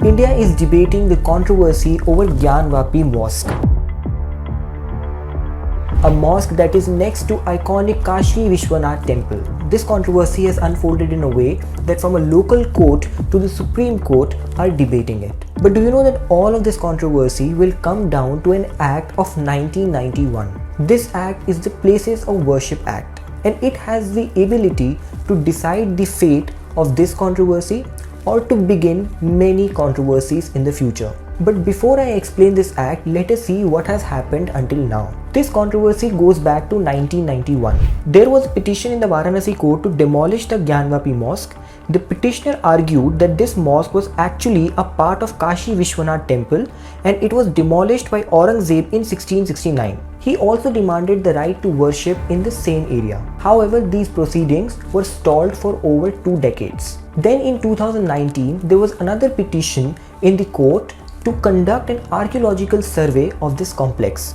India is debating the controversy over Gyanvapi Mosque, a mosque that is next to iconic Kashi Vishwanath temple. This controversy has unfolded in a way that from a local court to the Supreme Court are debating it. But do you know that all of this controversy will come down to an act of 1991? This act is the Places of Worship Act, and it has the ability to decide the fate of this controversy or to begin many controversies in the future. But before I explain this act, let us see what has happened until now. This controversy goes back to 1991. There was a petition in the Varanasi court to demolish the Gyanvapi Mosque. The petitioner argued that this mosque was actually a part of Kashi Vishwanath temple and it was demolished by Aurangzeb in 1669. He also demanded the right to worship in the same area. However, these proceedings were stalled for over 2 decades. Then in 2019, there was another petition in the court to conduct an archaeological survey of this complex.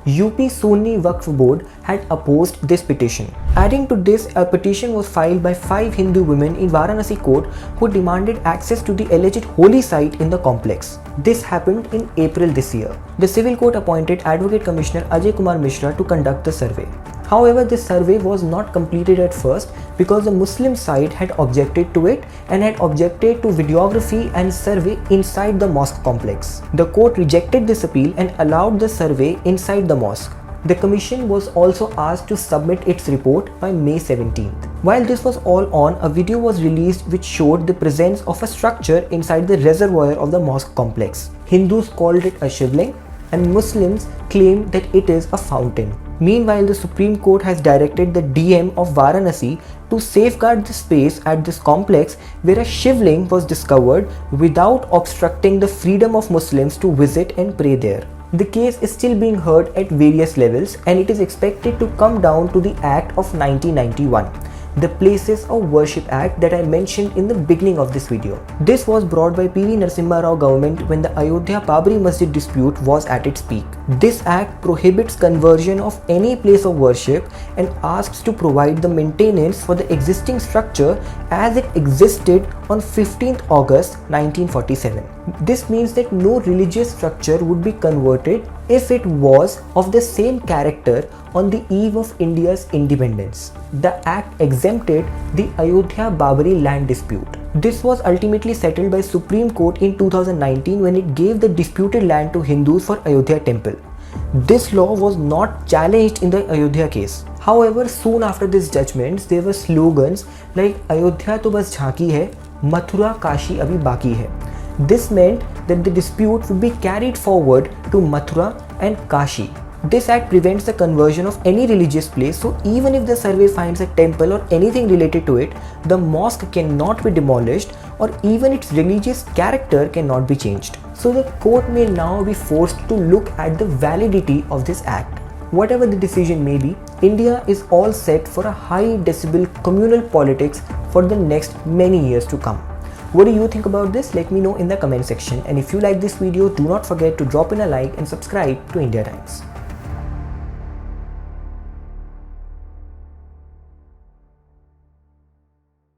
UP Sunni Waqf Board had opposed this petition. Adding to this, a petition was filed by 5 Hindu women in Varanasi court who demanded access to the alleged holy site in the complex. This happened in April this year. The civil court appointed Advocate Commissioner Ajay Kumar Mishra to conduct the survey. However, this survey was not completed at first because the Muslim side had objected to it and had objected to videography and survey inside the mosque complex. The court rejected this appeal and allowed the survey inside the mosque. The commission was also asked to submit its report by May 17th. While this was all on, a video was released which showed the presence of a structure inside the reservoir of the mosque complex. Hindus called it a shivling and Muslims claimed that it is a fountain. Meanwhile, the Supreme Court has directed the DM of Varanasi to safeguard the space at this complex where a shivling was discovered without obstructing the freedom of Muslims to visit and pray there. The case is still being heard at various levels and it is expected to come down to the Act of 1991. The Places of Worship Act that I mentioned in the beginning of this video. This was brought by PV Narasimha Rao government when the Ayodhya Babri Masjid dispute was at its peak. This act prohibits conversion of any place of worship and asks to provide the maintenance for the existing structure as it existed on 15th August 1947. This means that no religious structure would be converted if it was of the same character on the eve of India's independence. The act exempted the Ayodhya Babri land dispute. This was ultimately settled by Supreme Court in 2019 when it gave the disputed land to Hindus for Ayodhya temple. This law was not challenged in the Ayodhya case. However, soon after these judgments, there were slogans like Ayodhya to bas jhanki hai, Mathura Kashi abhi baki hai. This meant that the dispute would be carried forward to Mathura and Kashi. This act prevents the conversion of any religious place, so even if the survey finds a temple or anything related to it, the mosque cannot be demolished or even its religious character cannot be changed. So the court may now be forced to look at the validity of this act. Whatever the decision may be, India is all set for a high decibel communal politics for the next many years to come. What do you think about this? Let me know in the comment section, and if you like this video, do not forget to drop in a like and subscribe to India Times.